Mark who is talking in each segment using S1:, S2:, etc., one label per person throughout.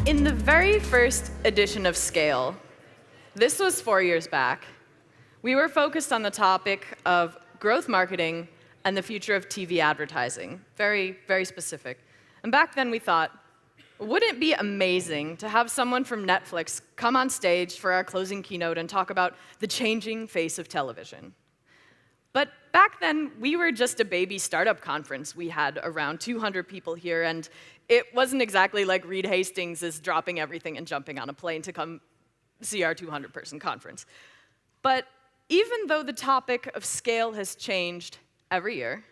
S1: In the very first edition of Scale, this was 4 years back, we were focused on the topic of growth marketing and the future of TV advertising. Very, very specific. And back then we thought, wouldn't it be amazing to have someone from Netflix come on stage for our closing keynote and talk about the changing face of television? But back then, we were just a baby startup conference. We had around 200 people here, and it wasn't exactly like Reed Hastings is dropping everything and jumping on a plane to come see our 200-person conference. But even though the topic of scale has changed every year,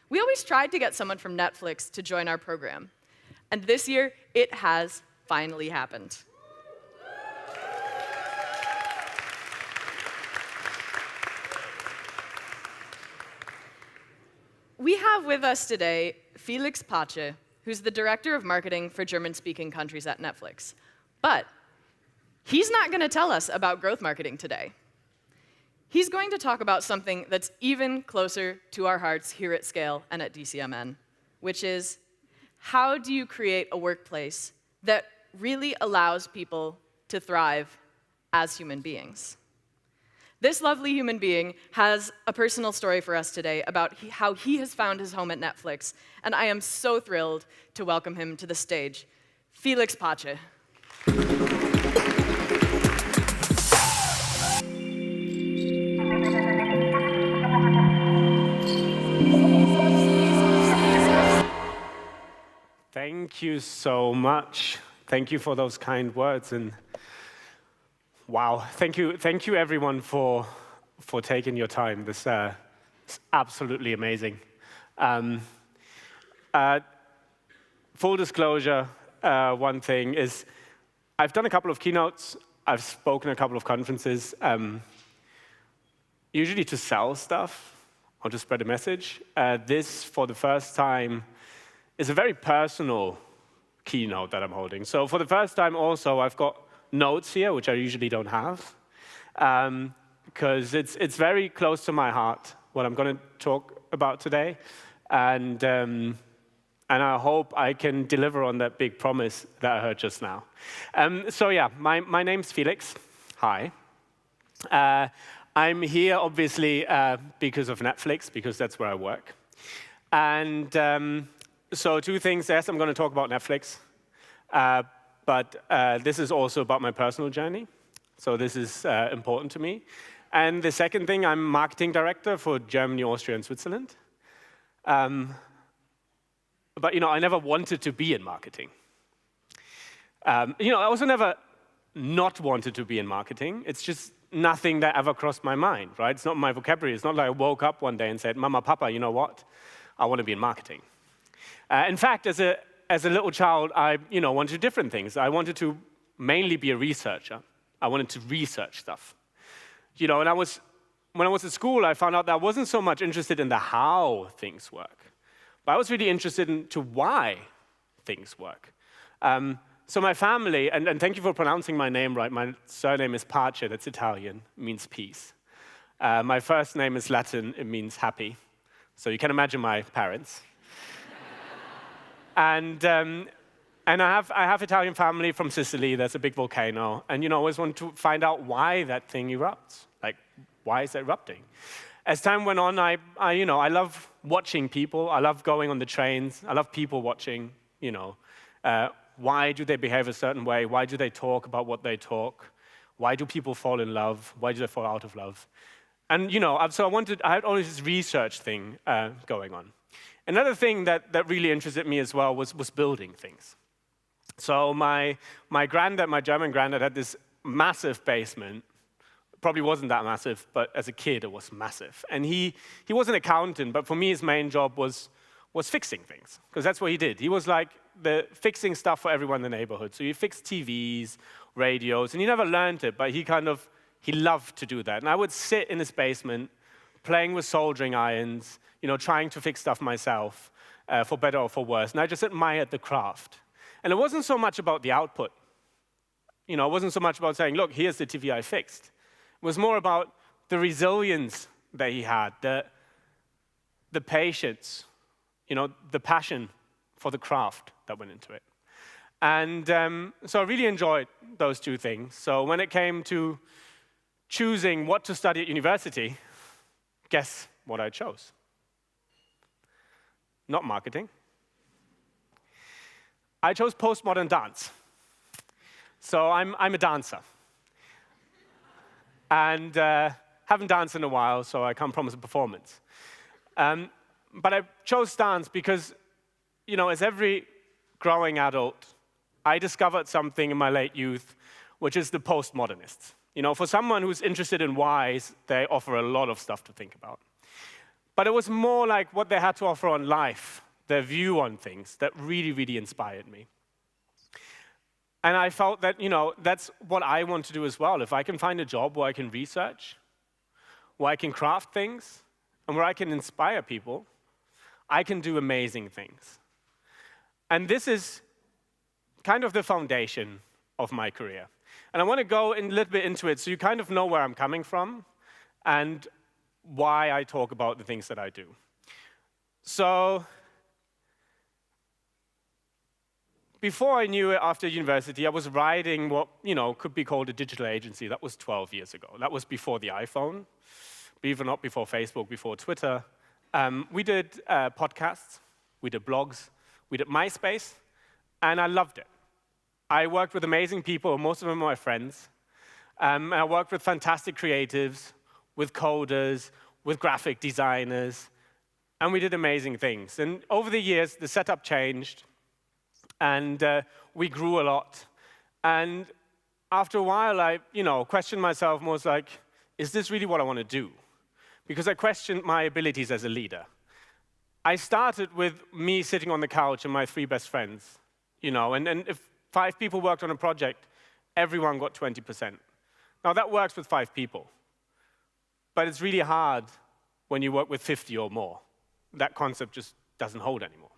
S1: we always tried to get someone from Netflix to join our program. And this year, it has finally happened. We have with us today Felix Pace, who's the Director of Marketing for German-speaking countries at Netflix. But he's not going to tell us about growth marketing today. He's going to talk about something that's even closer to our hearts here at Scale and at DCMN, which is how do you create a workplace that really allows people to thrive as human beings? This lovely human being has a personal story for us today about how he has found his home at Netflix, and I am so thrilled to welcome him to the stage. Felix Pace.
S2: Thank you so much. Thank you for those kind words. And wow, thank you everyone for taking your time. This is absolutely amazing. Full disclosure, one thing is I've done a couple of keynotes. I've spoken at a couple of conferences, usually to sell stuff or to spread a message. This, for the first time, is a very personal keynote that I'm holding. So for the first time also, I've got notes here, which I usually don't have, because it's very close to my heart, what I'm going to talk about today. And I hope I can deliver on that big promise that I heard just now. So yeah, my name's Felix. Hi. I'm here, obviously, because of Netflix, because that's where I work. And so two things. Yes, I'm going to talk about Netflix. But this is also about my personal journey. So this is important to me. And the second thing, I'm marketing director for Germany, Austria, and Switzerland. But I never wanted to be in marketing. I also never not wanted to be in marketing. It's just nothing that ever crossed my mind, right? It's not my vocabulary. It's not like I woke up one day and said, Mama, Papa, you know what? I want to be in marketing. In fact, as a little child, I wanted different things. I wanted to mainly be a researcher. I wanted to research stuff. And when I was at school, I found out that I wasn't so much interested in the how things work, but I was really interested in to why things work. So my family, and thank you for pronouncing my name right. My surname is Pace. That's Italian. It means peace. My first name is Latin. It means happy. So you can imagine my parents. And I have Italian family from Sicily. There's a big volcano, and I always want to find out why that thing erupts. Like, why is it erupting? As time went on, I love watching people. I love going on the trains. I love people watching. Why do they behave a certain way? Why do they talk about what they talk? Why do people fall in love? Why do they fall out of love? And so I had always this research thing going on. Another thing that really interested me as well was building things. So my granddad, my German granddad, had this massive basement. Probably wasn't that massive, but as a kid, it was massive. And he was an accountant, but for me, his main job was fixing things, because that's what he did. He was like the fixing stuff for everyone in the neighborhood. So he fixed TVs, radios, and he never learned it, but he loved to do that. And I would sit in his basement, playing with soldering irons, trying to fix stuff myself, for better or for worse. And I just admired the craft. And it wasn't so much about the output. It wasn't so much about saying, look, here's the TV I fixed. It was more about the resilience that he had, the patience, the passion for the craft that went into it. And so I really enjoyed those two things. So when it came to choosing what to study at university, guess what I chose? Not marketing. I chose postmodern dance. So I'm a dancer. And haven't danced in a while, so I can't promise a performance. But I chose dance because, as every growing adult, I discovered something in my late youth, which is the postmodernists. For someone who's interested in whys, they offer a lot of stuff to think about. But it was more like what they had to offer on life, their view on things, that really, really inspired me. And I felt that, that's what I want to do as well. If I can find a job where I can research, where I can craft things, and where I can inspire people, I can do amazing things. And this is kind of the foundation of my career. And I want to go a little bit into it so you kind of know where I'm coming from and why I talk about the things that I do. So before I knew it, after university, I was writing what could be called a digital agency. That was 12 years ago. That was before the iPhone, believe it or not, before Facebook, before Twitter. We did podcasts, we did blogs, we did MySpace, and I loved it. I worked with amazing people, most of them are my friends. I worked with fantastic creatives, with coders, with graphic designers, and we did amazing things. And over the years, the setup changed, and we grew a lot. And after a while, I questioned myself more like, is this really what I want to do? Because I questioned my abilities as a leader. I started with me sitting on the couch and my 3 best friends, and if 5 people worked on a project, everyone got 20%. Now, that works with 5 people. But it's really hard when you work with 50 or more. That concept just doesn't hold anymore.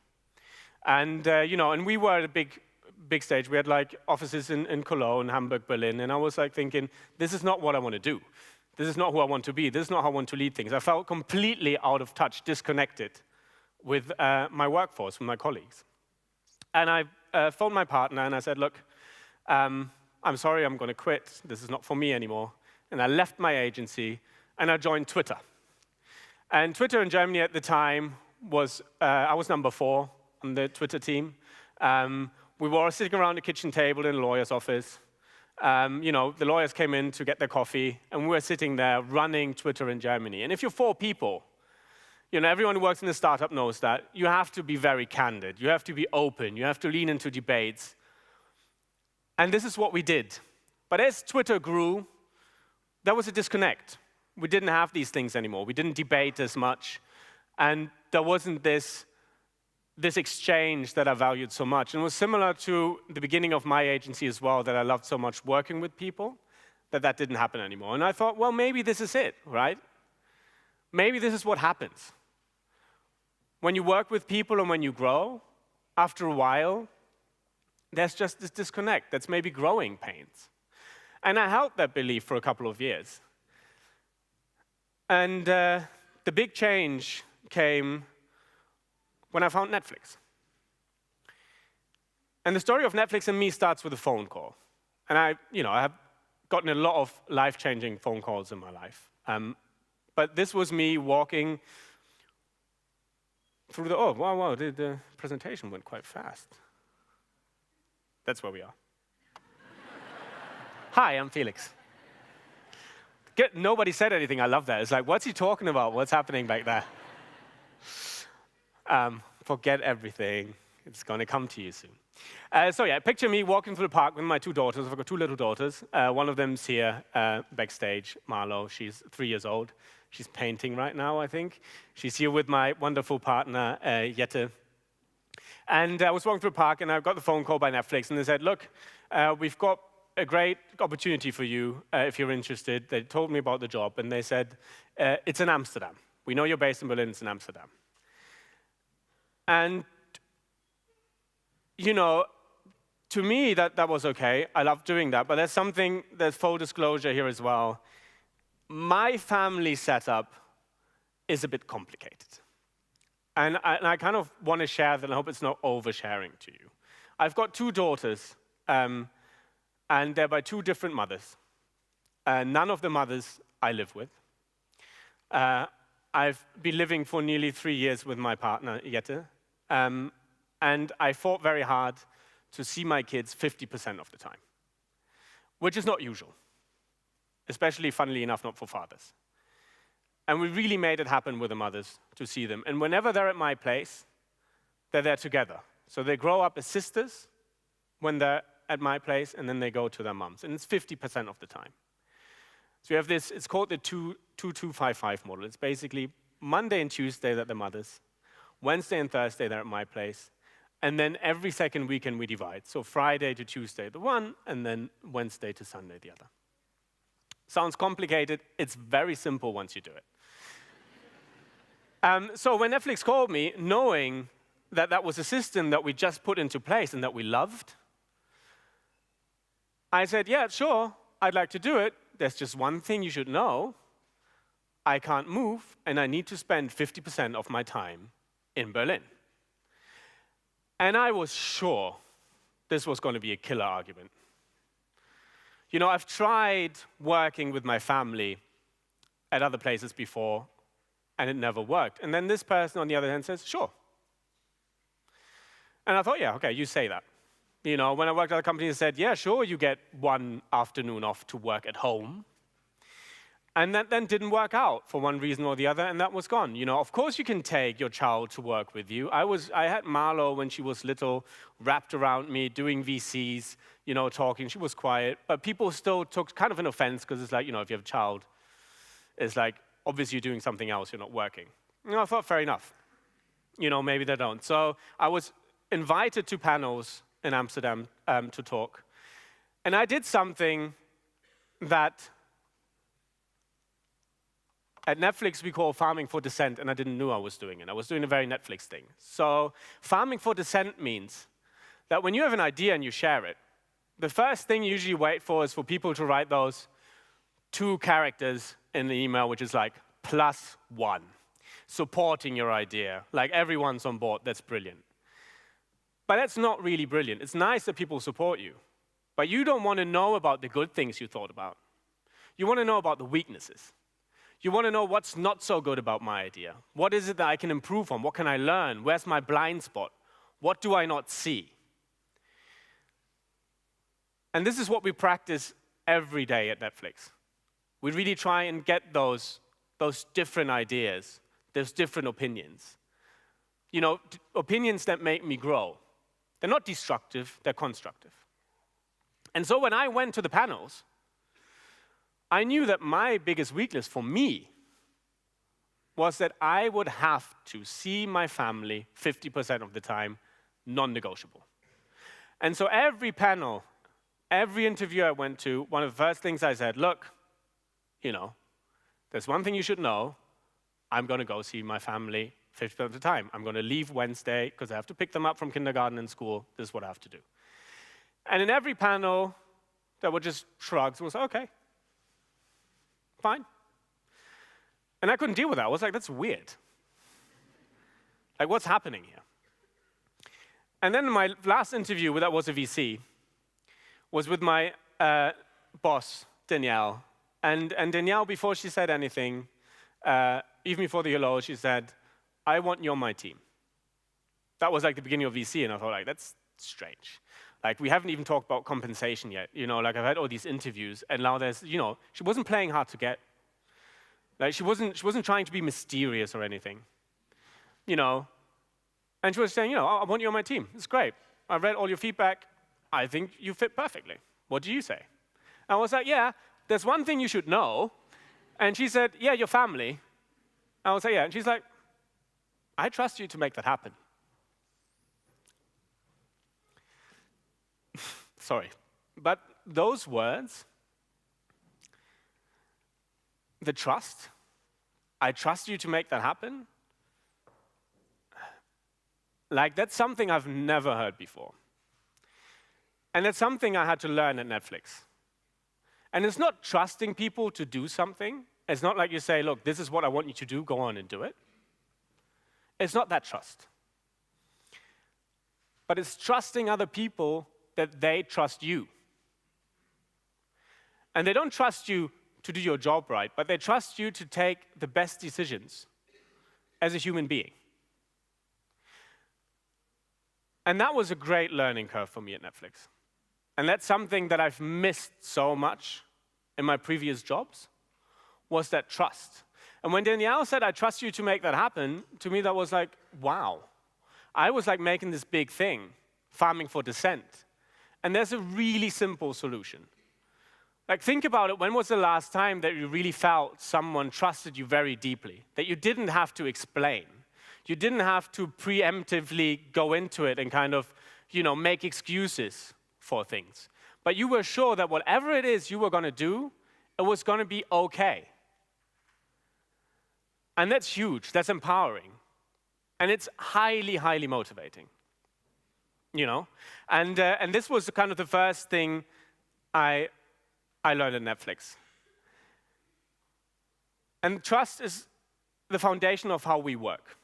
S2: And, and we were at a big stage. We had, offices in Cologne, Hamburg, Berlin, and I was, thinking, this is not what I want to do. This is not who I want to be. This is not how I want to lead things. I felt completely out of touch, disconnected with my workforce, with my colleagues. And I phoned my partner, and I said, look, I'm sorry, I'm going to quit. This is not for me anymore. And I left my agency, and I joined Twitter. And Twitter in Germany at the time was, I was number 4 on the Twitter team. We were all sitting around the kitchen table in a lawyer's office. The lawyers came in to get their coffee, and we were sitting there running Twitter in Germany. And if you're 4 people, everyone who works in a startup knows that you have to be very candid. You have to be open. You have to lean into debates. And this is what we did. But as Twitter grew, there was a disconnect. We didn't have these things anymore. We didn't debate as much. And there wasn't this exchange that I valued so much. And it was similar to the beginning of my agency as well, that I loved so much working with people, that didn't happen anymore. And I thought, well, maybe this is it, right? Maybe this is what happens. When you work with people and when you grow, after a while, there's just this disconnect that's maybe growing pains. And I held that belief for a couple of years. And the big change came when I found Netflix. And the story of Netflix and me starts with a phone call. And I have gotten a lot of life-changing phone calls in my life. But this was me walking through wow, the presentation went quite fast. That's where we are. Hi, I'm Felix. Good, nobody said anything. I love that. It's like, what's he talking about? What's happening back there? Forget everything. It's going to come to you soon. Picture me walking through the park with my 2 daughters. I've got 2 little daughters. One of them's here backstage, Marlo. She's 3 years old. She's painting right now, I think. She's here with my wonderful partner, Jette. And I was walking through the park, and I got the phone call by Netflix, and they said, look, we've got a great opportunity for you if you're interested. They told me about the job, and they said, it's in Amsterdam. We know you're based in Berlin, it's in Amsterdam. And, to me, that was okay. I love doing that. But there's full disclosure here as well. My family setup is a bit complicated. And I kind of want to share that, and I hope it's not oversharing to you. I've got 2 daughters, and they're by 2 different mothers. None of the mothers I live with. I've been living for nearly 3 years with my partner, Jette, and I fought very hard to see my kids 50% of the time, which is not usual, especially, funnily enough, not for fathers. And we really made it happen with the mothers to see them. And whenever they're at my place, they're there together. So they grow up as sisters when they're at my place, and then they go to their moms. And it's 50% of the time. So we have this, it's called the 2-2-5-5 model. It's basically Monday and Tuesday they're the mothers, Wednesday and Thursday they're at my place, and then every second weekend we divide. So Friday to Tuesday the one, and then Wednesday to Sunday the other. Sounds complicated. It's very simple once you do it. So when Netflix called me, knowing that that was a system that we just put into place and that we loved, I said, yeah, sure, I'd like to do it. There's just one thing you should know. I can't move, and I need to spend 50% of my time in Berlin. And I was sure this was going to be a killer argument. You know, I've tried working with my family at other places before, and it never worked. And then this person on the other hand says, sure. And I thought, yeah, okay, you say that. You know, when I worked at a company, they said, yeah, sure, you get one afternoon off to work at home. And that then didn't work out for one reason or the other, and that was gone. You know, of course you can take your child to work with you. I had Marlo when she was little, wrapped around me, doing VCs, you know, talking. She was quiet, but people still took kind of an offense, because it's like, you know, if you have a child, it's like, obviously you're doing something else, you're not working. You know, I thought, fair enough. You know, maybe they don't. So I was invited to panels in Amsterdam to talk. And I did something that at Netflix we call farming for dissent, and I didn't know I was doing it. I was doing a very Netflix thing. So farming for dissent means that when you have an idea and you share it, the first thing you usually wait for is for people to write those 2 characters in the email, which is like +1, supporting your idea. Like everyone's on board, that's brilliant. But that's not really brilliant. It's nice that people support you, but you don't want to know about the good things you thought about. You want to know about the weaknesses. You want to know what's not so good about my idea. What is it that I can improve on? What can I learn? Where's my blind spot? What do I not see? And this is what we practice every day at Netflix. We really try and get those different ideas, those different opinions. You know, opinions that make me grow. They're not destructive, they're constructive. And so when I went to the panels, I knew that my biggest weakness for me was that I would have to see my family 50% of the time, non-negotiable. And so every panel, every interview I went to, one of the first things I said, look, you know, there's one thing you should know. I'm going to go see my family 50% of the time. I'm going to leave Wednesday because I have to pick them up from kindergarten and school. This is what I have to do. And in every panel, there were just shrugs and was like, okay, fine. And I couldn't deal with that. I was like, that's weird. Like, what's happening here? And then my last interview, that was a VC, was with my boss, Danielle. And Danielle, before she said anything, even before the hello, she said, I want you on my team. That was like the beginning of VC, and I thought, like, that's strange. Like, we haven't even talked about compensation yet. You know, like, I've had all these interviews, and now there's, you know, she wasn't playing hard to get. Like, she wasn't trying to be mysterious or anything. You know, and she was saying, you know, I want you on my team. It's great. I read all your feedback. I think you fit perfectly. What do you say? And I was like, yeah, there's one thing you should know. And she said, yeah, your family. I was like, yeah. And she's like, I trust you to make that happen. Sorry. But those words, the trust, I trust you to make that happen, like, that's something I've never heard before. And it's something I had to learn at Netflix. And it's not trusting people to do something. It's not like you say, look, this is what I want you to do, go on and do it. It's not that trust. but it's trusting other people that they trust you. And they don't trust you to do your job right, but they trust you to take the best decisions as a human being. And that was a great learning curve for me at Netflix. And that's something that I've missed so much in my previous jobs, was that trust. And when Danielle said, I trust you to make that happen, to me that was like, wow. I was like making this big thing, farming for dissent. And there's a really simple solution. Like, think about it, when was the last time that you really felt someone trusted you very deeply, that you didn't have to explain? You didn't have to preemptively go into it and kind of, make excuses for things. But you were sure that whatever it is you were going to do, it was going to be okay. And that's huge, that's empowering. And it's highly, highly motivating. And this was kind of the first thing I learned at Netflix. And trust is the foundation of how we work.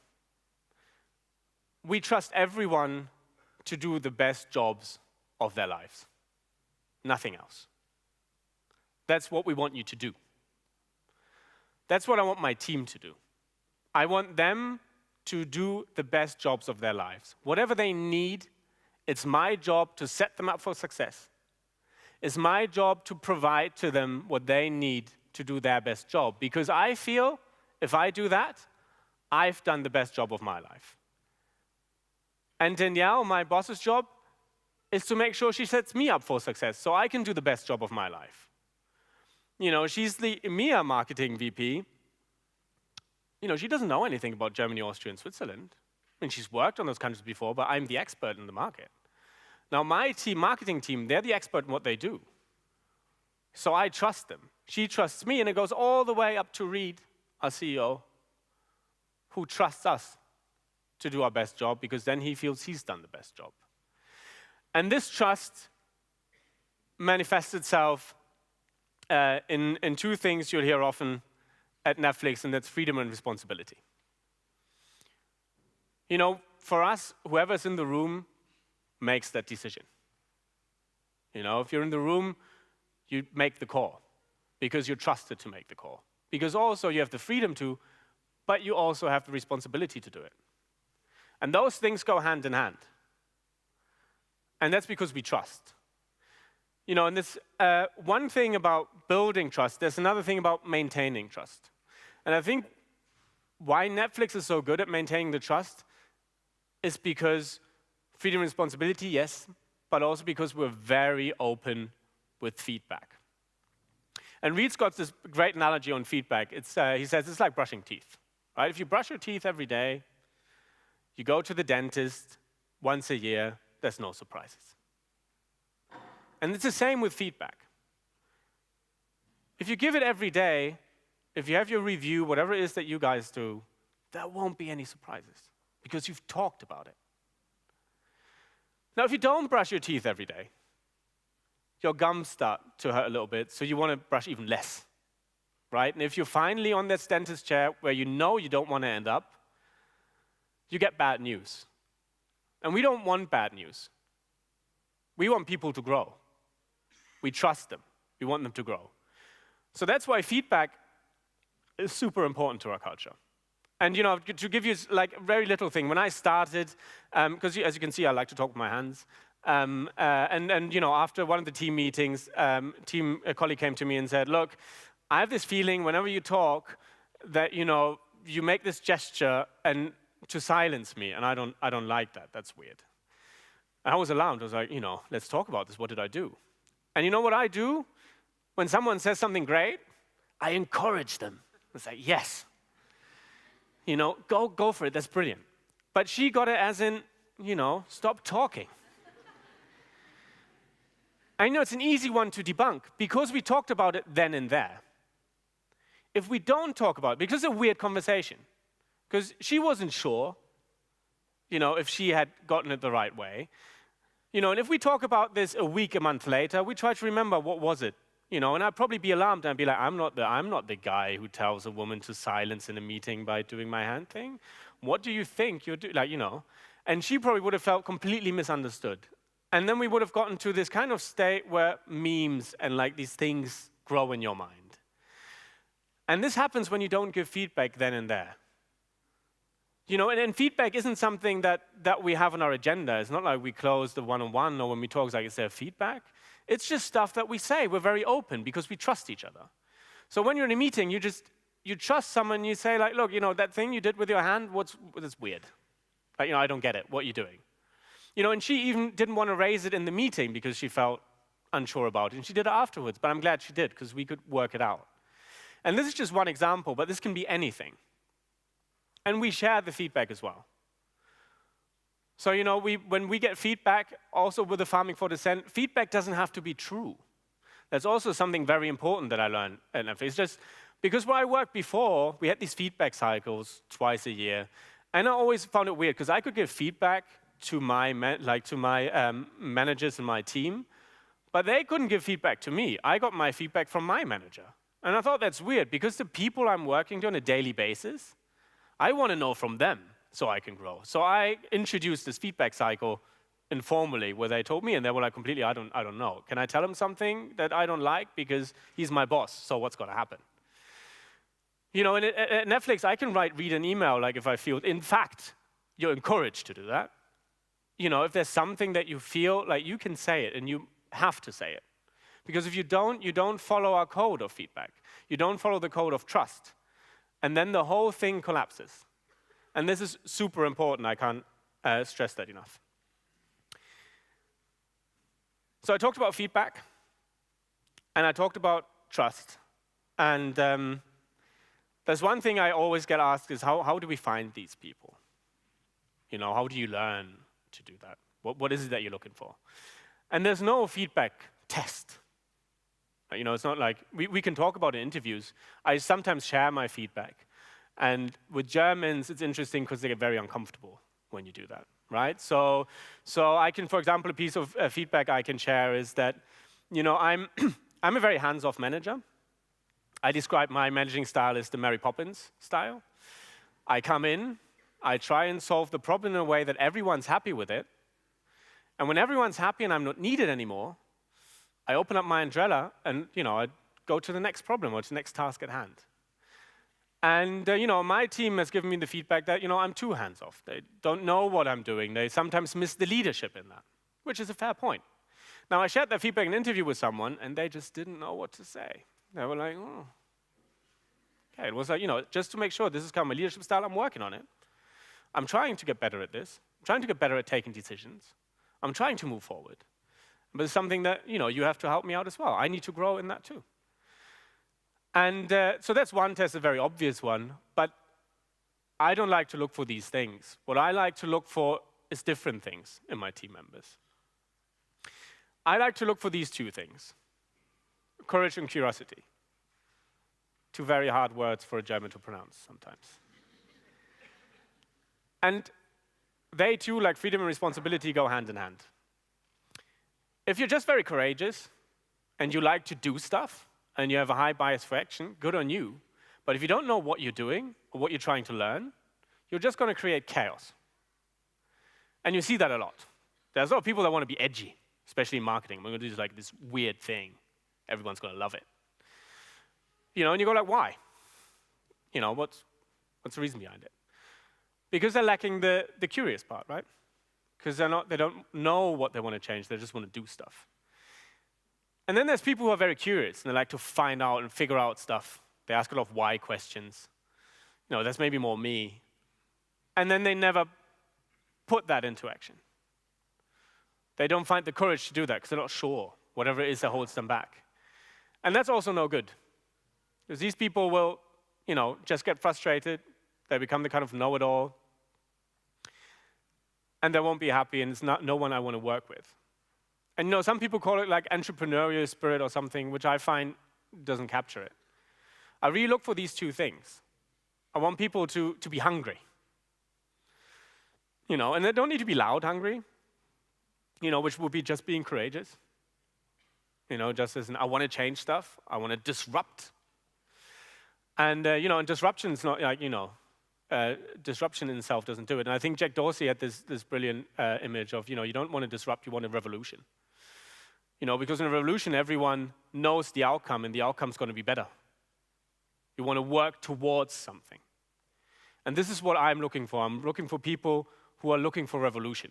S2: We trust everyone to do the best jobs of their lives. Nothing else. That's what we want you to do. That's what I want my team to do. I want them to do the best jobs of their lives. Whatever they need, it's my job to set them up for success. It's my job to provide to them what they need to do their best job. Because I feel if I do that, I've done the best job of my life. And Danielle, my boss's job, is to make sure she sets me up for success so I can do the best job of my life. She's the EMEA marketing VP. She doesn't know anything about Germany, Austria, and Switzerland. She's worked on those countries before, but I'm the expert in the market. Now, my marketing team, they're the expert in what they do. So I trust them. She trusts me, and it goes all the way up to Reed, our CEO, who trusts us to do our best job, because then he feels he's done the best job. And this trust manifests itself in two things you'll hear often at Netflix, and that's freedom and responsibility. For us, whoever's in the room makes that decision. If you're in the room, you make the call because you're trusted to make the call. Because also you have the freedom to, but you also have the responsibility to do it. And those things go hand in hand. And that's because we trust. And this one thing about building trust, there's another thing about maintaining trust. And I think why Netflix is so good at maintaining the trust is because freedom and responsibility, yes, but also because we're very open with feedback. And Reed's got this great analogy on feedback. He says it's like brushing teeth, right? If you brush your teeth every day, you go to the dentist once a year, there's no surprises. And it's the same with feedback. If you give it every day, if you have your review, whatever it is that you guys do, there won't be any surprises because you've talked about it. Now, if you don't brush your teeth every day, your gums start to hurt a little bit, so you want to brush even less, right? And if you're finally on that dentist chair where you don't want to end up, you get bad news. And we don't want bad news. We want people to grow. We trust them. We want them to grow. So that's why feedback is super important to our culture. And to give you like a very little thing, when I started, because as you can see, I like to talk with my hands. And after one of the team meetings, a colleague came to me and said, "Look, I have this feeling whenever you talk that you make this gesture and to silence me, and I don't like that. That's weird." And I was alarmed. I was like, let's talk about this. What did I do? And you know what I do? When someone says something great, I encourage them. It's like, yes. Go for it. That's brilliant. But she got it as in, stop talking. I know it's an easy one to debunk because we talked about it then and there. If we don't talk about it, because it's a weird conversation, because she wasn't sure, if she had gotten it the right way. And if we talk about this a week, a month later, we try to remember what was it. And I'd probably be alarmed and be like, I'm not the guy who tells a woman to silence in a meeting by doing my hand thing. What do you think you're doing? And she probably would have felt completely misunderstood. And then we would have gotten to this kind of state where memes and like these things grow in your mind. And this happens when you don't give feedback then and there. And feedback isn't something that we have on our agenda. It's not like we close the one-on-one or when we talk, it's like, is there feedback? It's just stuff that we say. We're very open because we trust each other. So when you're in a meeting, you trust someone, you say like, look, that thing you did with your hand, that's weird. Like, I don't get it. What are you doing? And she even didn't want to raise it in the meeting because she felt unsure about it. And she did it afterwards, but I'm glad she did because we could work it out. And this is just one example, but this can be anything. And we share the feedback as well. So, when we get feedback, also with the Farming for Dissent, feedback doesn't have to be true. That's also something very important that I learned. And it's just because where I worked before, we had these feedback cycles twice a year. And I always found it weird because I could give feedback to my managers and my team, but they couldn't give feedback to me. I got my feedback from my manager. And I thought that's weird because the people I'm working to on a daily basis, I want to know from them so I can grow. So I introduced this feedback cycle informally where they told me, and they were like, completely, I don't know. Can I tell him something that I don't like because he's my boss, so what's going to happen? And at Netflix, I can read an email like if I feel, in fact, you're encouraged to do that. If there's something that you feel, like you can say it and you have to say it. Because if you don't follow our code of feedback. You don't follow the code of trust. And then the whole thing collapses. And this is super important. I can't stress that enough. So I talked about feedback, and I talked about trust. And there's one thing I always get asked is how do we find these people? How do you learn to do that? What is it that you're looking for? And there's no feedback test. It's not like, we can talk about it in interviews. I sometimes share my feedback. And with Germans, it's interesting because they get very uncomfortable when you do that, right? So I can, for example, a piece of feedback I can share is that, I'm a very hands-off manager. I describe my managing style as the Mary Poppins style. I come in, I try and solve the problem in a way that everyone's happy with it. And when everyone's happy and I'm not needed anymore, I open up my umbrella and, I go to the next problem or to the next task at hand. And, my team has given me the feedback that, I'm too hands-off. They don't know what I'm doing. They sometimes miss the leadership in that, which is a fair point. Now, I shared that feedback in an interview with someone, and they just didn't know what to say. They were like, oh. Okay, it was like, just to make sure this is kind of my leadership style, I'm working on it. I'm trying to get better at this. I'm trying to get better at taking decisions. I'm trying to move forward. But it's something that, you have to help me out as well. I need to grow in that too. And so that's one test, a very obvious one. But I don't like to look for these things. What I like to look for is different things in my team members. I like to look for these two things: courage and curiosity. Two very hard words for a German to pronounce sometimes. And they too, like freedom and responsibility, go hand in hand. If you're just very courageous and you like to do stuff and you have a high bias for action, good on you. But if you don't know what you're doing or what you're trying to learn, you're just going to create chaos. And you see that a lot. There's a lot of people that want to be edgy, especially in marketing. We're going to do this weird thing. Everyone's going to love it. And you go like, why? What's the reason behind it? Because they're lacking the curious part, right? Because they don't know what they want to change, they just want to do stuff. And then there's people who are very curious, and they like to find out and figure out stuff. They ask a lot of why questions. That's maybe more me. And then they never put that into action. They don't find the courage to do that because they're not sure, whatever it is that holds them back. And that's also no good. Because these people will, just get frustrated. They become the kind of know-it-all. And they won't be happy, and it's no one I want to work with. And some people call it like entrepreneurial spirit or something, which I find doesn't capture it. I really look for these two things. I want people to be hungry. And they don't need to be loud hungry, which would be just being courageous. Just as I want to change stuff, I want to disrupt. And, and disruption's not like, disruption in itself doesn't do it. And I think Jack Dorsey had this brilliant image of, you don't want to disrupt, you want a revolution. Because in a revolution, everyone knows the outcome, and the outcome's going to be better. You want to work towards something. And this is what I'm looking for. I'm looking for people who are looking for revolution.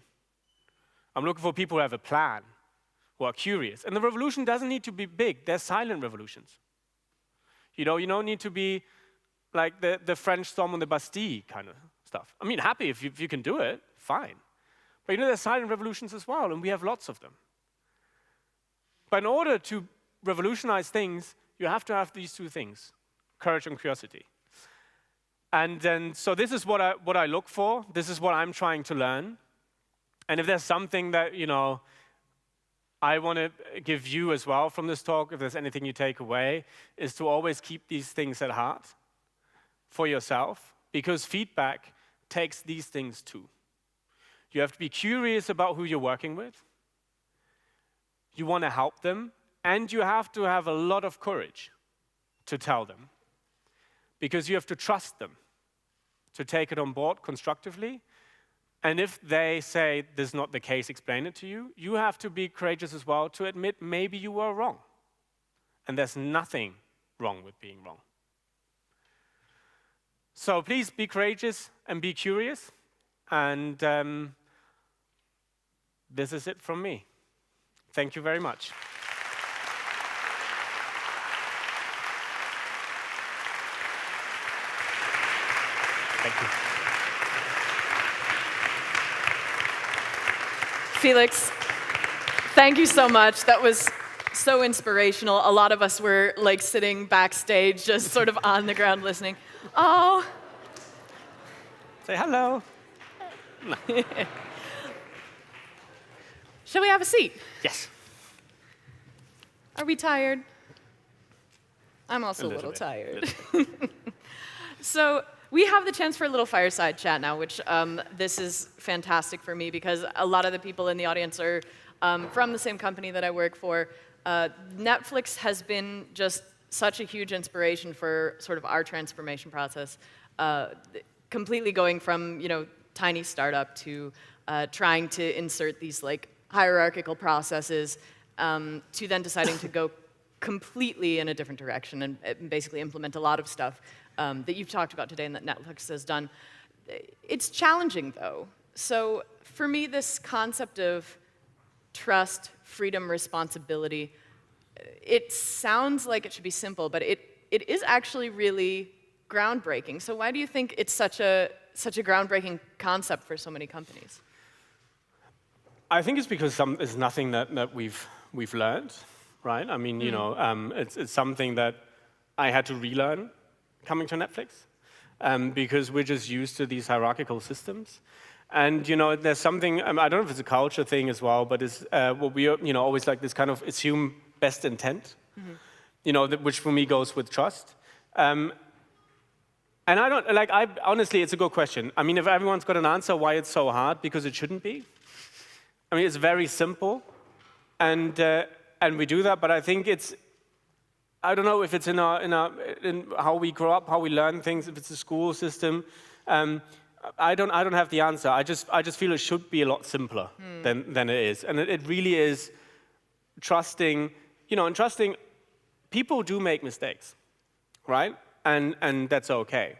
S2: I'm looking for people who have a plan, who are curious. And the revolution doesn't need to be big. There's silent revolutions. You don't need to be like the French storm on the Bastille kind of stuff. I mean, happy if you can do it, fine. But there's silent revolutions as well, and we have lots of them. But in order to revolutionize things, you have to have these two things, courage and curiosity. And then, so this is what I look for. This is what I'm trying to learn. And if there's something that, I want to give you as well from this talk, if there's anything you take away, is to always keep these things at heart for yourself, because feedback takes these things too. You have to be curious about who you're working with. You want to help them, and you have to have a lot of courage to tell them, because you have to trust them to take it on board constructively. And if they say this is not the case, explain it to you, you have to be courageous as well to admit maybe you were wrong. And there's nothing wrong with being wrong. So please be courageous and be curious. And this is it from me. Thank you very much. Thank you.
S1: Felix, thank you so much. That was so inspirational. A lot of us were like sitting backstage, just sort of on the ground listening. Oh.
S2: Say hello.
S1: Shall we have a seat?
S2: Yes.
S1: Are we tired? I'm also a little tired. So we have the chance for a little fireside chat now, which this is fantastic for me because a lot of the people in the audience are from the same company that I work for. Netflix has been just such a huge inspiration for sort of our transformation process, completely going from tiny startup to trying to insert these like hierarchical processes to then deciding to go completely in a different direction and basically implement a lot of stuff that you've talked about today and that Netflix has done. It's challenging, though. So for me, this concept of trust, freedom, responsibility, it sounds like it should be simple, but it is actually really groundbreaking. So why do you think it's such a groundbreaking concept for so many companies?
S2: I think it's because it's nothing that we've learned, right? I mean, it's something that I had to relearn coming to Netflix, because we're just used to these hierarchical systems. And there's something, I don't know if it's a culture thing as well, but it's what we always like this kind of assume best intent, which for me goes with trust. And I don't honestly, it's a good question. I mean, if everyone's got an answer why it's so hard, because it shouldn't be. I mean, it's very simple, and we do that. But I think I don't know if it's in how we grow up, how we learn things. If it's a school system, I don't have the answer. I just feel it should be a lot simpler than it is, and it really is trusting. And trusting people do make mistakes, right? And that's okay.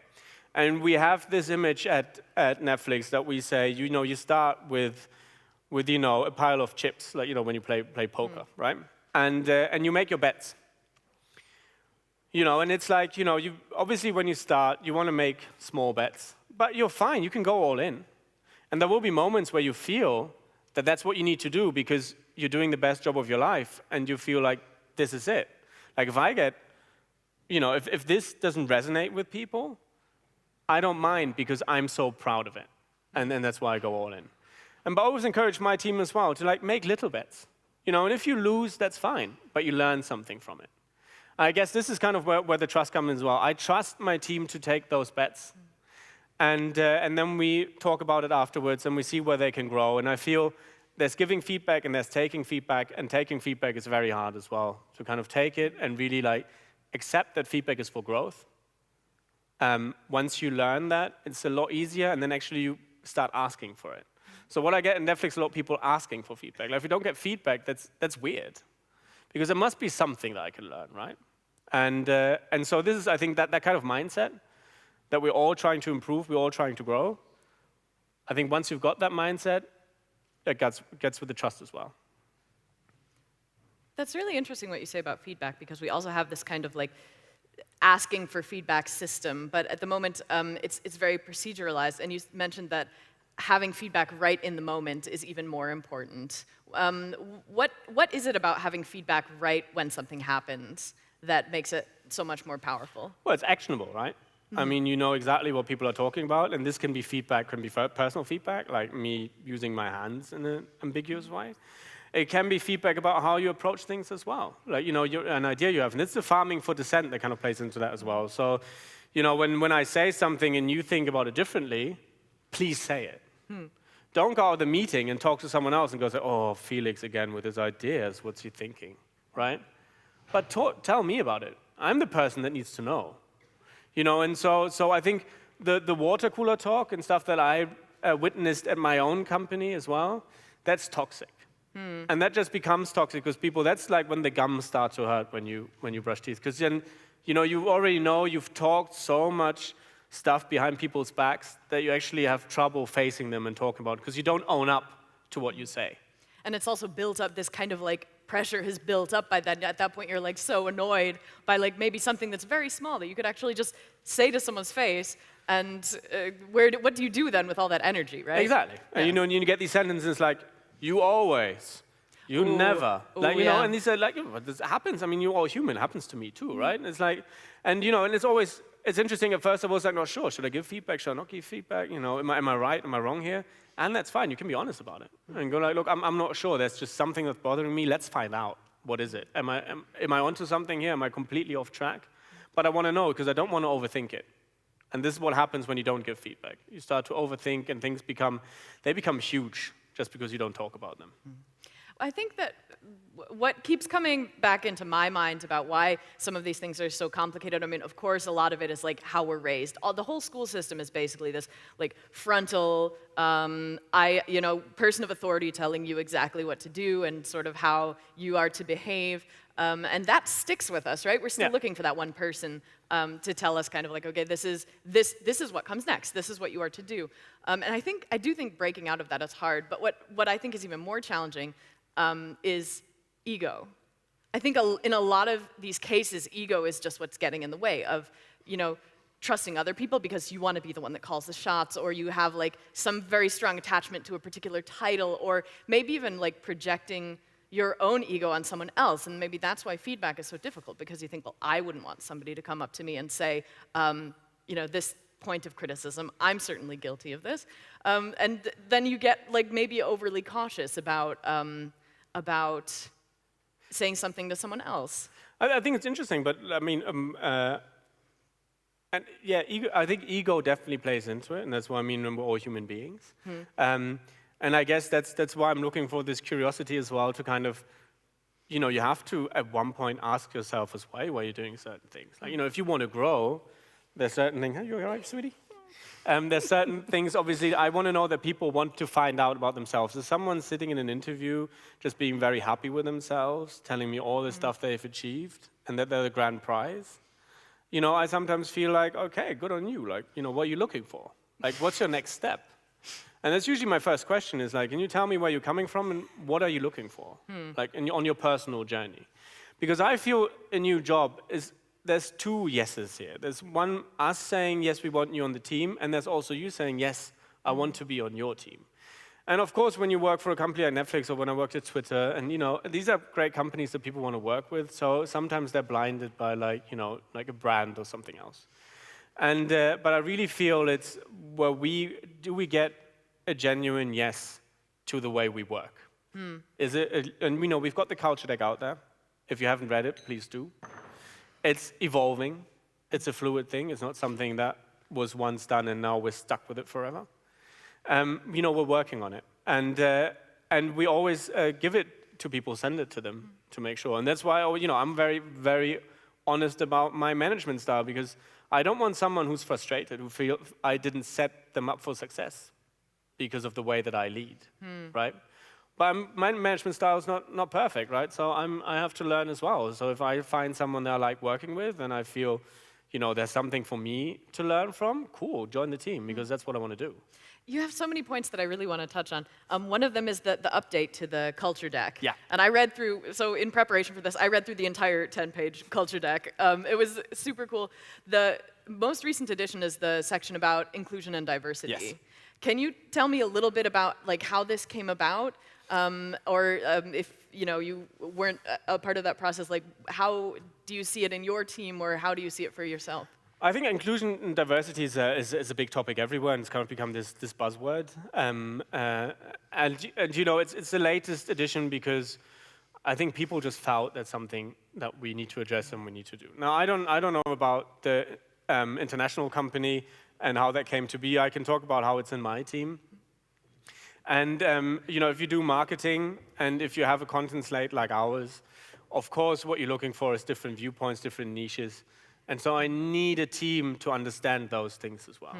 S2: And we have this image at Netflix that we say, you start with a pile of chips, like when you play poker, right? And you make your bets. And it's like you obviously when you start, you want to make small bets, but you're fine. You can go all in, and there will be moments where you feel that that's what you need to do because you're doing the best job of your life, and you feel like this is it. Like if I get, if this doesn't resonate with people, I don't mind because I'm so proud of it, and that's why I go all in. And I always encourage my team as well to make little bets. And if you lose, that's fine, but you learn something from it. I guess this is kind of where the trust comes in as well. I trust my team to take those bets, and then we talk about it afterwards, and we see where they can grow. And I feel there's giving feedback and there's taking feedback, and taking feedback is very hard as well. To kind of take it and really accept that feedback is for growth, once you learn that, it's a lot easier, and then actually you start asking for it. So what I get in Netflix, a lot of people asking for feedback. Like if you don't get feedback, that's weird, because there must be something that I can learn, right? And so this is, I think, that kind of mindset that we're all trying to improve, we're all trying to grow. I think once you've got that mindset, it gets with the trust as well.
S1: That's really interesting what you say about feedback, because we also have this kind of like asking for feedback system, but at the moment it's very proceduralized, and you mentioned that having feedback right in the moment is even more important. What is it about having feedback right when something happens that makes it so much more powerful?
S2: Well, it's actionable, right? I mean, you know exactly what people are talking about, and this can be feedback, can be personal feedback, like me using my hands in an ambiguous way. It can be feedback about how you approach things as well. Like, you know, an idea you have, and it's the farming for dissent that kind of plays into that as well. So, you know, when I say something and you think about it differently, please say it. Don't go out of the meeting and talk to someone else and go say, oh, Felix again with his ideas, what's he thinking, right? But tell me about it. I'm the person that needs to know. You know, and so I think the water cooler talk and stuff that I witnessed at my own company as well, that's toxic. And that just becomes toxic because people, that's like when the gums start to hurt when you brush teeth. Because then, you know, you already know you've talked so much stuff behind people's backs that you actually have trouble facing them and talking about it because you don't own up to what you say.
S1: And it's also built up, this kind of like pressure has built up by that. At that point, you're like so annoyed by like maybe something that's very small that you could actually just say to someone's face. And what do you do then with all that energy, right?
S2: Exactly. Yeah. And you know, and you get these sentences like, you always, you never. Like, you know, and these are like, this happens. I mean, you're all human. It happens to me too, right? And it's like, and you know, and it's always, it's interesting. At first I was like, not sure. Should I give feedback? Should I not give feedback? You know, am I right? Am I wrong here? And that's fine. You can be honest about it. And go like, look, I'm not sure. There's just something that's bothering me. Let's find out. What is it? Am I onto something here? Am I completely off track? But I want to know because I don't want to overthink it. And this is what happens when you don't give feedback. You start to overthink and things become huge just because you don't talk about them.
S1: I think that what keeps coming back into my mind about why some of these things are so complicated, I mean, of course, a lot of it is like how we're raised. The whole school system is basically this like frontal, person of authority telling you exactly what to do and sort of how you are to behave. And that sticks with us, right? We're still looking for that one person to tell us kind of like, okay, this is what comes next. This is what you are to do. And I do think breaking out of that is hard. But what I think is even more challenging is ego. I think in a lot of these cases, ego is just what's getting in the way of, you know, trusting other people because you want to be the one that calls the shots, or you have like some very strong attachment to a particular title, or maybe even like projecting your own ego on someone else. And maybe that's why feedback is so difficult, because you think, well, I wouldn't want somebody to come up to me and say, this point of criticism, I'm certainly guilty of this. And then you get like maybe overly cautious about saying something to someone else.
S2: I think it's interesting, but I mean, I think ego definitely plays into it, and that's why I mean we're all human beings. And I guess that's why I'm looking for this curiosity as well, to kind of, you know, you have to at one point ask yourself as why you're doing certain things. Like, you know, if you want to grow, there's certain things. Are you all right, sweetie? There's certain things, obviously, I want to know that people want to find out about themselves. Is someone sitting in an interview just being very happy with themselves, telling me all the stuff they've achieved and that they're the grand prize? You know, I sometimes feel like, okay, good on you. Like, you know, what are you looking for? Like, what's your next step? And that's usually my first question is like, can you tell me where you're coming from and what are you looking for? Like on your personal journey. Because I feel a new job there's two yeses here. There's one, us saying, yes, we want you on the team, and there's also you saying, yes, I want to be on your team. And of course, when you work for a company like Netflix or when I worked at Twitter, and you know, these are great companies that people want to work with, so sometimes they're blinded by like a brand or something else. And but I really feel it's where we get a genuine yes to the way we work. Is it? And we know we've got the culture deck out there. If you haven't read it, please do. It's evolving. It's a fluid thing. It's not something that was once done and now we're stuck with it forever. You know, we're working on it, and we always give it to people, send it to them to make sure. And that's why I'm very, very honest about my management style, because I don't want someone who's frustrated, who feels I didn't set them up for success because of the way that I lead, right? But my management style is not perfect, right? So I have to learn as well. So if I find someone that I like working with and I feel, there's something for me to learn from, cool, join the team, because that's what I want to do.
S1: You have so many points that I really want to touch on. One of them is the update to the culture deck.
S2: Yeah.
S1: And I read through, so in preparation for this, I read through the entire 10-page culture deck. It was super cool. The most recent edition is the section about inclusion and diversity.
S2: Yes.
S1: Can you tell me a little bit about how this came about? If you weren't a part of that process, how do you see it in your team, or how do you see it for yourself?
S2: I think inclusion and diversity is a big topic everywhere, and it's kind of become this buzzword. It's the latest edition because I think people just felt that's something that we need to address and we need to do. Now, I don't know about the international company and how that came to be. I can talk about how it's in my team. And if you do marketing and if you have a content slate like ours, of course, what you're looking for is different viewpoints, different niches. And so I need a team to understand those things as well.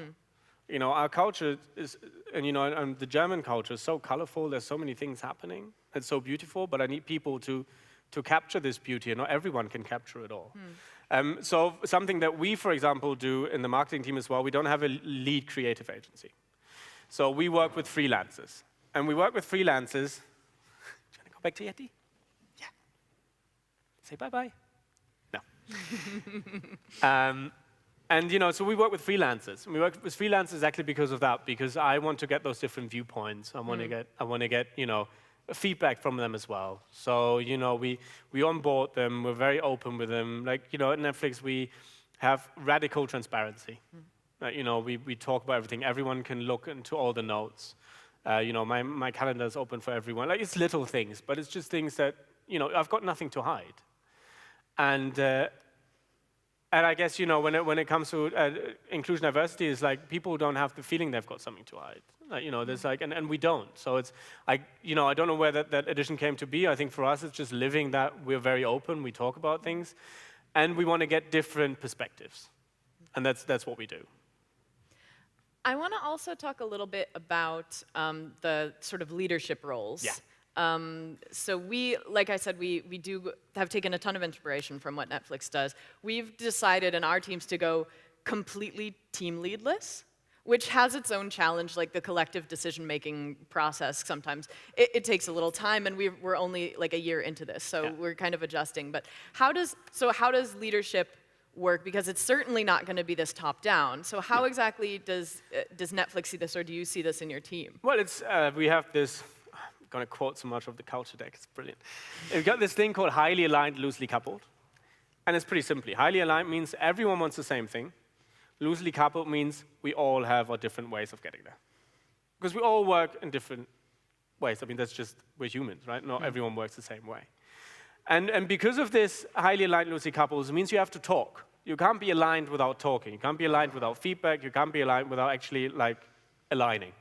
S2: Our culture is, and the German culture is so colorful. There's so many things happening. It's so beautiful, but I need people to capture this beauty, and not everyone can capture it all. So something that we, for example, do in the marketing team as well, we don't have a lead creative agency. So we work with freelancers. And we work with freelancers. Do you want to go back to Yeti? Yeah. Say bye-bye. No. So we work with freelancers. And we work with freelancers exactly because of that, because I want to get those different viewpoints. I want to get feedback from them as well. So we onboard them. We're very open with them. At Netflix, we have radical transparency. We talk about everything. Everyone can look into all the notes. My calendar is open for everyone. It's little things, but it's just things that I've got nothing to hide. And I guess, when it comes to inclusion diversity, is people don't have the feeling they've got something to hide. There's and we don't. So it's, I don't know where that edition came to be. I think for us, it's just living that we're very open, we talk about things, and we want to get different perspectives. And that's what we do.
S1: I want to also talk a little bit about the sort of leadership roles.
S2: Yeah.
S1: So we, like I said, we do have taken a ton of inspiration from what Netflix does. We've decided in our teams to go completely team leadless, which has its own challenge, like the collective decision-making process. Sometimes it takes a little time, and we're only a year into this, so we're kind of adjusting. But how does leadership work? Because it's certainly not going to be this top-down. So how exactly does Netflix see this, or do you see this in your team?
S2: Well, we have this. Going to quote so much of the culture deck, it's brilliant. We've got this thing called highly aligned, loosely coupled. And it's pretty simply. Highly aligned means everyone wants the same thing. Loosely coupled means we all have our different ways of getting there. Because we all work in different ways. I mean, that's just, we're humans, right? Not everyone works the same way. And because of this highly aligned, loosely coupled, it means you have to talk. You can't be aligned without talking. You can't be aligned without feedback. You can't be aligned without actually, aligning.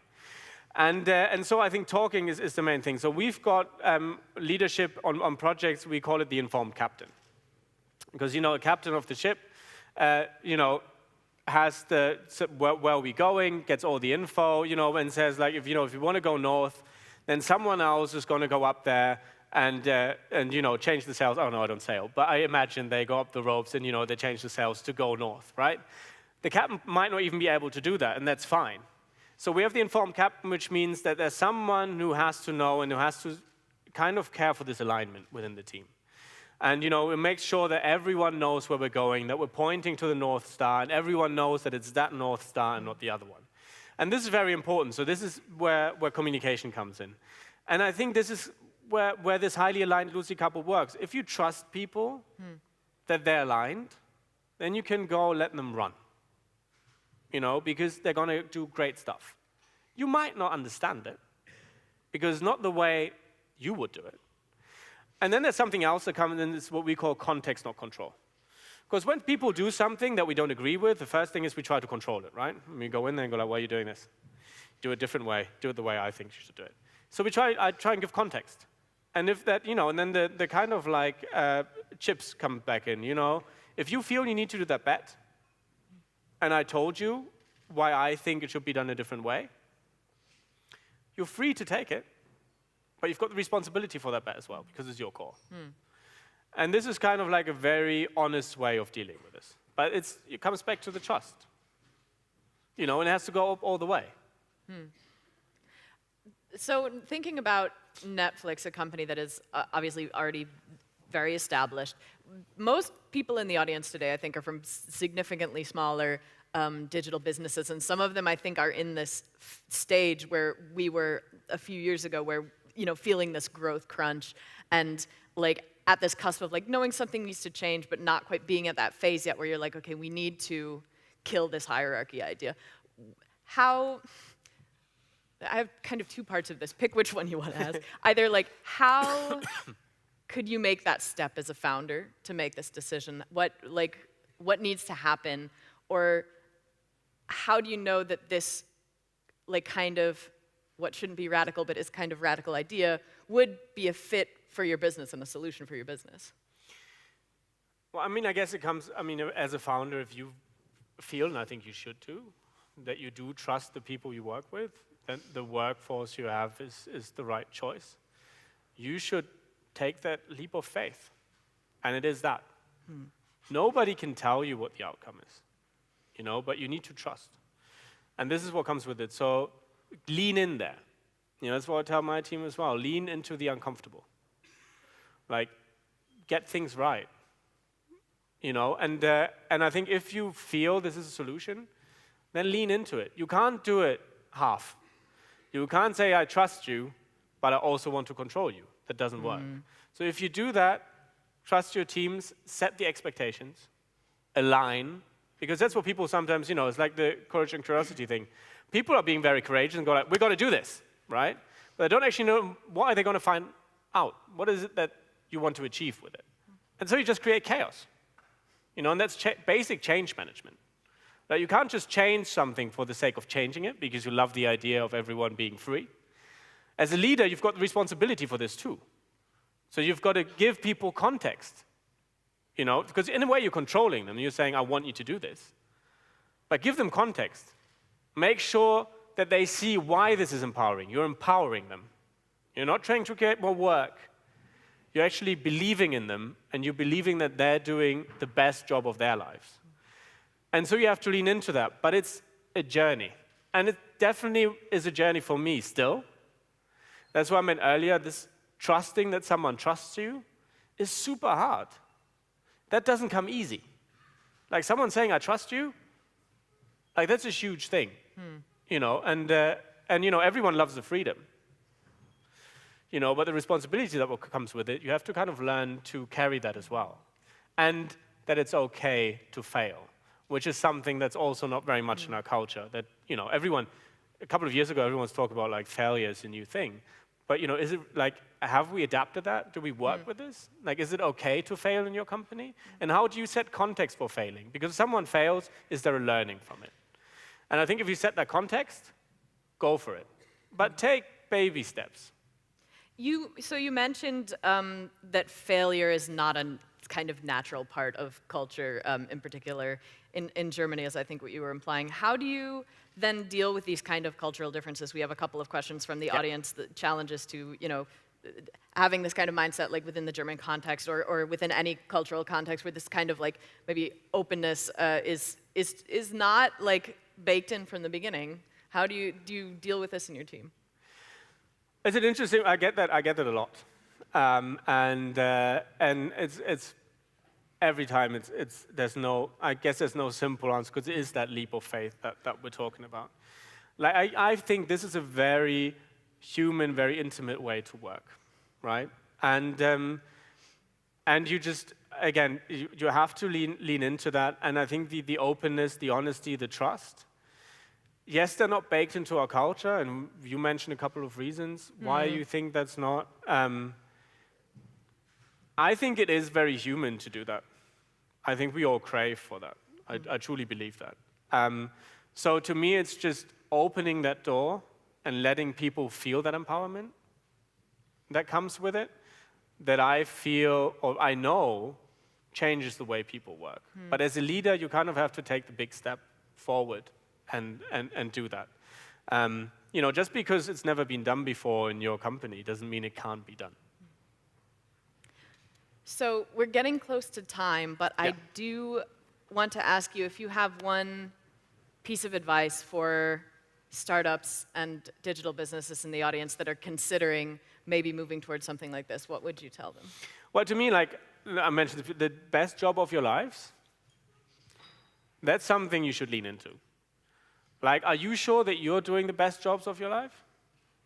S2: And so I think talking is the main thing. So we've got leadership on projects. We call it the informed captain. Because, a captain of the ship, has where are we going, gets all the info, and says, if you want to go north, then someone else is going to go up there and change the sails. Oh, no, I don't sail. But I imagine they go up the ropes and, they change the sails to go north, right? The captain might not even be able to do that, and that's fine. So we have the informed captain, which means that there's someone who has to know and who has to kind of care for this alignment within the team. And, we make sure that everyone knows where we're going, that we're pointing to the North Star, and everyone knows that it's that North Star and not the other one. And this is very important. So this is where communication comes in. And I think this is where this highly aligned, loosely coupled works. If you trust people that they're aligned, then you can go let them run. Because they're going to do great stuff. You might not understand it, because it's not the way you would do it. And then there's something else that comes in, it's what we call context, not control. Because when people do something that we don't agree with, the first thing is we try to control it, right? We go in there and go why are you doing this? Do it a different way. Do it the way I think you should do it. So I try and give context. And if that, and then the kind of chips come back in, If you feel you need to do that bet, and I told you why I think it should be done a different way, you're free to take it, but you've got the responsibility for that bet as well, because it's your call. And this is kind of like a very honest way of dealing with this. But it comes back to the trust. And it has to go up all the way.
S1: So thinking about Netflix, a company that is obviously already very established, most people in the audience today, I think, are from significantly smaller digital businesses, and some of them, I think, are in this stage where we were a few years ago, where feeling this growth crunch and like at this cusp of like knowing something needs to change, but not quite being at that phase yet, where you're like, okay, we need to kill this hierarchy idea. I have kind of two parts of this. Pick which one you want to ask. Either like, how could you make that step as a founder to make this decision? What needs to happen? Or how do you know that this kind of what shouldn't be radical but is kind of radical idea would be a fit for your business and a solution for your business?
S2: Well, I guess it comes, as a founder, if you feel, and I think you should too, that you do trust the people you work with, that the workforce you have is the right choice, you should take that leap of faith. And it is that. Nobody can tell you what the outcome is, but you need to trust. And this is what comes with it. So lean in there. That's what I tell my team as well. Lean into the uncomfortable. Like, get things right. And I think if you feel this is a solution, then lean into it. You can't do it half. You can't say, I trust you, but I also want to control you. That doesn't work. So if you do that, trust your teams, set the expectations, align, because that's what people sometimes, it's like the courage and curiosity thing. People are being very courageous and go like, we're going to do this, right? But they don't actually know what are they going to find out. What is it that you want to achieve with it? And so you just create chaos. And that's basic change management. Like, you can't just change something for the sake of changing it because you love the idea of everyone being free. As a leader, you've got the responsibility for this too. So you've got to give people context, because in a way you're controlling them. You're saying, I want you to do this. But give them context. Make sure that they see why this is empowering. You're empowering them. You're not trying to create more work. You're actually believing in them, and you're believing that they're doing the best job of their lives. And so you have to lean into that. But it's a journey. And it definitely is a journey for me still. That's what I meant earlier. This trusting that someone trusts you is super hard. That doesn't come easy. Like someone saying, I trust you, like that's a huge thing. And everyone loves the freedom. But the responsibility that comes with it, you have to kind of learn to carry that as well. And that it's okay to fail, which is something that's also not very much in our culture. That, everyone, a couple of years ago, everyone was talking about like failure is a new thing. But, is it like, have we adapted that? Do we work with this? Like, is it okay to fail in your company? And how do you set context for failing? Because if someone fails, is there a learning from it? And I think if you set that context, go for it. But take baby steps.
S1: So you mentioned that failure is not a kind of natural part of culture, in particular in Germany, as I think what you were implying. How do you then deal with these kind of cultural differences? We have a couple of questions from the audience, the challenges to, having this kind of mindset like within the German context or within any cultural context where this kind of like maybe openness is not like baked in from the beginning. How do you deal with this in your team?
S2: It's an interesting. I get that a lot, and it's every time there's no simple answer because it is that leap of faith that we're talking about. Like I think this is a very human, very intimate way to work, right? And you just again you have to lean into that, and I think the openness, the honesty, the trust. Yes, they're not baked into our culture, and you mentioned a couple of reasons why you think that's not. I think it is very human to do that. I think we all crave for that. I truly believe that. So to me, it's just opening that door and letting people feel that empowerment that comes with it, that I feel, or I know, changes the way people work. But as a leader, you kind of have to take the big step forward and do that. Just because it's never been done before in your company doesn't mean it can't be done.
S1: So we're getting close to time, but
S2: Yeah.
S1: I do want to ask you if you have one piece of advice for startups and digital businesses in the audience that are considering maybe moving towards something like this. What would you tell them?
S2: Well, to me, like I mentioned, the best job of your lives, that's something you should lean into. Like, are you sure that you're doing the best jobs of your life?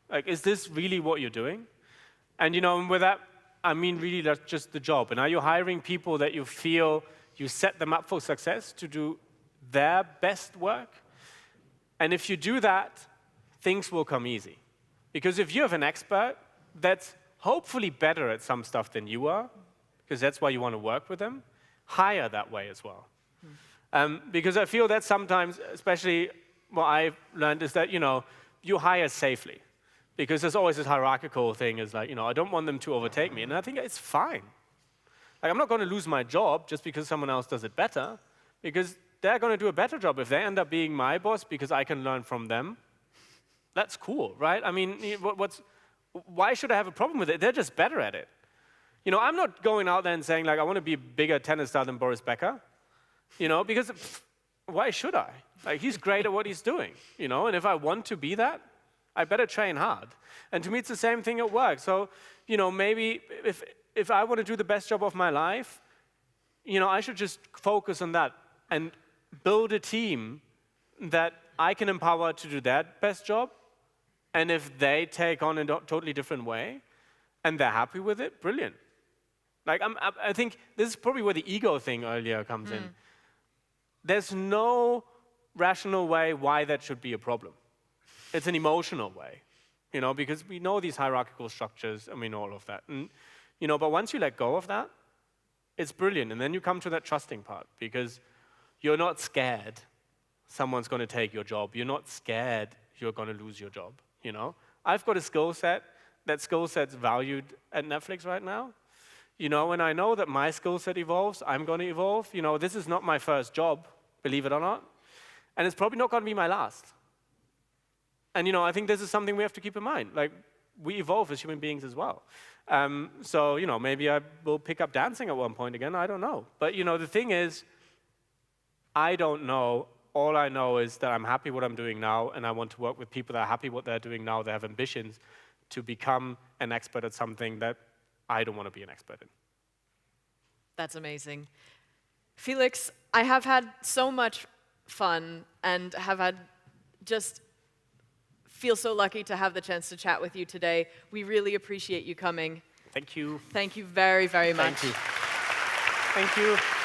S2: Like, is this really what you're doing? And with that, I mean really that's just the job. And are you hiring people that you feel you set them up for success to do their best work? And if you do that, things will come easy. Because if you have an expert that's hopefully better at some stuff than you are, because that's why you want to work with them, hire that way as well. Because I feel that sometimes, especially what I've learned, is that you hire safely. Because there's always this hierarchical thing, is like, I don't want them to overtake me. And I think it's fine. Like, I'm not going to lose my job just because someone else does it better, because they're going to do a better job. If they end up being my boss because I can learn from them, that's cool, right? I mean, why should I have a problem with it? They're just better at it. I'm not going out there and saying, like, I want to be a bigger tennis star than Boris Becker, because why should I? Like, he's great at what he's doing, and if I want to be that, I better train hard. And to me, it's the same thing at work. So, maybe if I want to do the best job of my life, I should just focus on that and build a team that I can empower to do their best job. And if they take on a totally different way and they're happy with it, brilliant. Like, I think this is probably where the ego thing earlier comes in. There's no rational way why that should be a problem. It's an emotional way, because we know these hierarchical structures and we know all of that. And, but once you let go of that, it's brilliant. And then you come to that trusting part, because you're not scared someone's going to take your job. You're not scared you're going to lose your job, I've got a skill set. That skill set's valued at Netflix right now. And I know that my skill set evolves, I'm going to evolve. This is not my first job, believe it or not. And it's probably not going to be my last. And, I think this is something we have to keep in mind. Like, we evolve as human beings as well. So, maybe I will pick up dancing at one point again. I don't know. But, the thing is, I don't know. All I know is that I'm happy what I'm doing now, and I want to work with people that are happy what they're doing now. They have ambitions to become an expert at something that I don't want to be an expert in.
S1: That's amazing. Felix, I have had so much fun and have had feel so lucky to have the chance to chat with you today. We really appreciate you coming.
S2: Thank you.
S1: Thank you very, very much.
S2: Thank you. Thank you.